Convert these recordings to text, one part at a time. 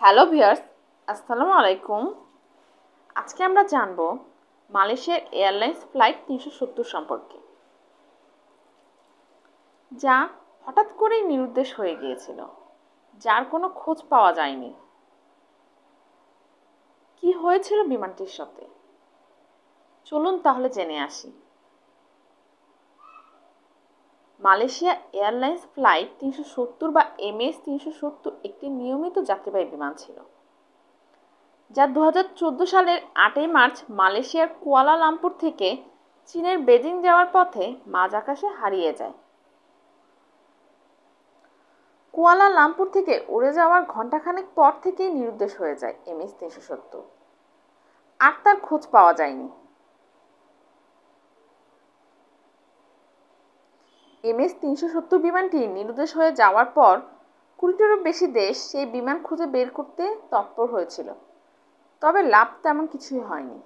Hello viewers, আসসালামু আলাইকুম। আজকে আমরা জানব মালয়েশিয়ার এয়ারলাইন্স ফ্লাইট ৩৭০ সম্পর্কে, যা হঠাৎ করেই নিরুদ্দেশ হয়ে গিয়েছিল, যার কোনো খোঁজ পাওয়া যায়নি। কি হয়েছিল বিমানটির সাথে? চলুন তাহলে জেনে আসি। মালয়েশিয়া এয়ারলাইন্স ফ্লাইট ৩৭০ বা MS-৩৭০ একটি নিয়মিত যাত্রীবাহী বিমান ছিল, যা ২০১৪ সালের ৮ই মার্চ মালয়েশিয়ার কুয়ালালামপুর থেকে চীনের বেজিং যাওয়ার পথে মাঝ আকাশে হারিয়ে যায়। কুয়ালালামপুর থেকে উড়ে যাওয়ার ঘণ্টাখানেক পর থেকেই নিরুদ্দেশ হয়ে যায় MS-৩৭০। আর তার খোঁজ পাওয়া যায়নি। MS-৩৭০ বিমানটি নিরুদ্দেশ হয়ে যাওয়ার পর ২০টিরও বেশি দেশ সেই বিমান খুঁজে বের করতে তৎপর হয়েছিল, তবে লাভ তেমন কিছুই হয়নি।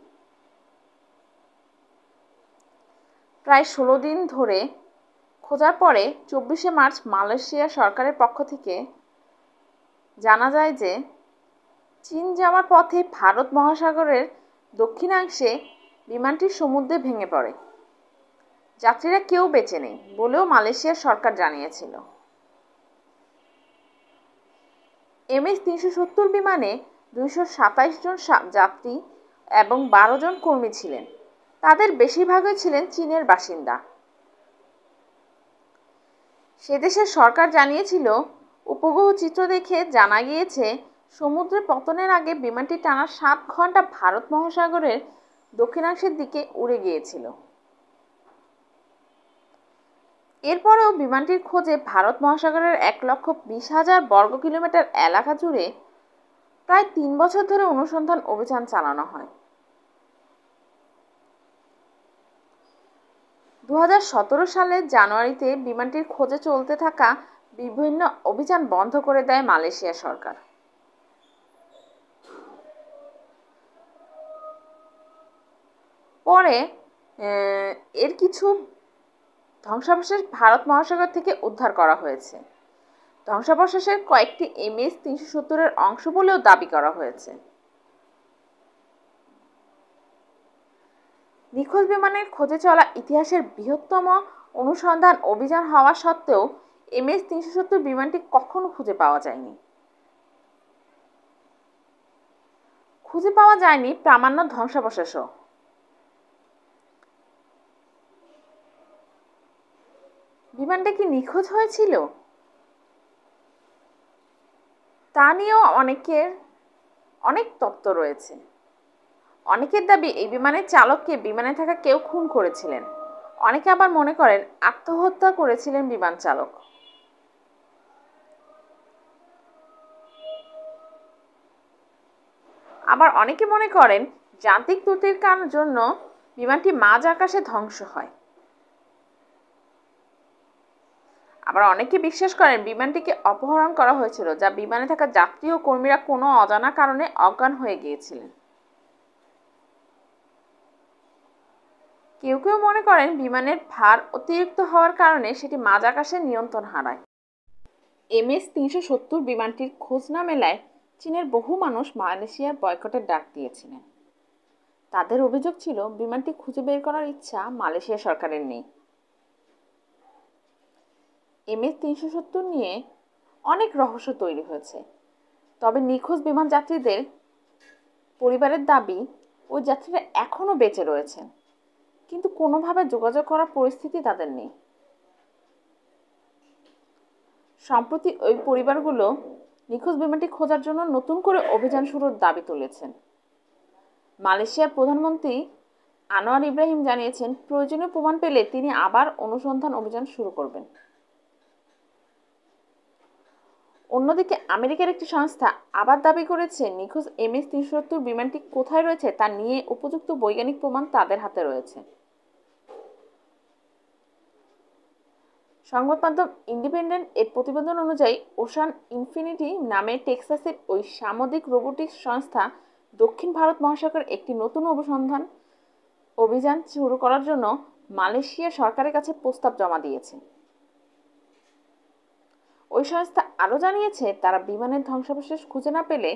প্রায় ১৬ দিন ধরে খোঁজার পরে ২৪শে মার্চ মালয়েশিয়া সরকারের পক্ষ থেকে জানা যায় যে চীন যাওয়ার পথে ভারত মহাসাগরের দক্ষিণাংশে বিমানটি সমুদ্রে ভেঙে পড়ে। যাত্রীরা কেউ বেঁচে নেই বলেও মালয়েশিয়ার সরকার জানিয়েছিল। MS-৩৭০ বিমানে ২২৭ জন যাত্রী এবং ১২ জন কর্মী ছিলেন। তাদের বেশিরভাগই ছিলেন চীনের বাসিন্দা। সে দেশের সরকার জানিয়েছিল, উপগ্রহ চিত্র দেখে জানা গিয়েছে সমুদ্রে পতনের আগে বিমানটি টানা ৭ ঘন্টা ভারত মহাসাগরের দক্ষিণাংশের দিকে উড়ে গিয়েছিল। এরপরেও বিমানটির খোঁজে ভারত মহাসাগরের ১,২০,০০০ বর্গ কিলোমিটার এলাকা জুড়ে প্রায় ৩ বছর ধরে অনুসন্ধান অভিযান চালানো হয়। ২০১৭ সালের জানুয়ারিতে বিমানটির খোঁজে চলতে থাকা বিভিন্ন অভিযান বন্ধ করে দেয় মালয়েশিয়া সরকার। পরে এর কিছু ধ্বংসাবশেষ ভারত মহাসাগর থেকে উদ্ধার করা হয়েছে। ধ্বংসাবশেষের কয়েকটি MS-৩৭০ অংশ বলেও দাবি করা হয়েছে। নিখোঁজ বিমানের খোঁজে চলা ইতিহাসের বৃহত্তম অনুসন্ধান অভিযান হওয়া সত্ত্বেও MS-৩৭০ বিমানটি কখনো খুঁজে পাওয়া যায়নি। খুঁজে পাওয়া যায়নি প্রামাণ্য ধ্বংসাবশেষও। বিমানটা কি নিখোঁজ হয়েছিল তা নিয়েও অনেক তত্ত্ব রয়েছে। অনেকের দাবি এই বিমানের চালককে বিমানে থাকা কেউ খুন করেছিলেন। অনেকে আবার মনে করেন আত্মহত্যা করেছিলেন বিমান চালক। আবার অনেকে মনে করেন যান্ত্রিক ত্রুটির জন্য বিমানটি মাঝ আকাশে ধ্বংস হয়। আবার অনেকে বিশ্বাস করেন বিমানটিকে অপহরণ করা হয়েছিল, যা বিমানে থাকা যাত্রী ও কর্মীরা কোনো অজানা কারণে অজ্ঞান হয়ে গিয়েছিলেন। কেউ কেউ মনে করেন বিমানের ভার অতিরিক্ত হওয়ার কারণে সেটি মাঝ আকাশে নিয়ন্ত্রণ হারায়। MS-৩৭০ বিমানটির খোঁজ না মেলায় চীনের বহু মানুষ মালয়েশিয়ার বয়কটের ডাক দিয়েছিলেন। তাদের অভিযোগ ছিল বিমানটি খুঁজে বের করার ইচ্ছা মালয়েশিয়া সরকারের নেই। MS-৩৭০ নিয়ে অনেক রহস্য তৈরি হয়েছে, তবে নিখোঁজ বিমান যাত্রীদের পরিবারের দাবি ওই যাত্রীরা এখনও বেঁচে রয়েছেন, কিন্তু কোনোভাবে যোগাযোগ করার পরিস্থিতি তাদের নেই। সম্প্রতি ওই পরিবারগুলো নিখোঁজ বিমানটি খোঁজার জন্য নতুন করে অভিযান শুরুর দাবি তুলেছেন। মালয়েশিয়ার প্রধানমন্ত্রী আনোয়ার ইব্রাহিম জানিয়েছেন, প্রয়োজনীয় প্রমাণ পেলে তিনি আবার অনুসন্ধান অভিযান শুরু করবেন। অন্যদিকে আমেরিকার একটি সংস্থা আবার দাবি করেছে নিখোঁজ MS-৩৭০ বিমানটি কোথায় রয়েছে তা নিয়ে উপযুক্ত বৈজ্ঞানিক প্রমাণ তাদের হাতে রয়েছে। সংবাদ মাধ্যম ইন্ডিপেন্ডেন্ট এর প্রতিবেদন অনুযায়ী ওশান ইনফিনিটি নামে টেক্সাসের ওই সামুদ্রিক রোবোটিক্স সংস্থা দক্ষিণ ভারত মহাসাগরের একটি নতুন অনুসন্ধান অভিযান শুরু করার জন্য মালয়েশিয়া সরকারের কাছে প্রস্তাব জমা দিয়েছে। ওই সংস্থা আরও জানিয়েছে তারা বিমানের ধ্বংসাবশেষ খুঁজে না পেলে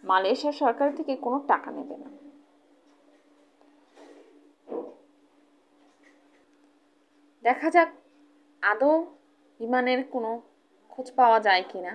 মালয়েশিয়া সরকার থেকে কোনো টাকা নেবে না। দেখা যাক আদৌ বিমানের কোনো খোঁজ পাওয়া যায় কিনা।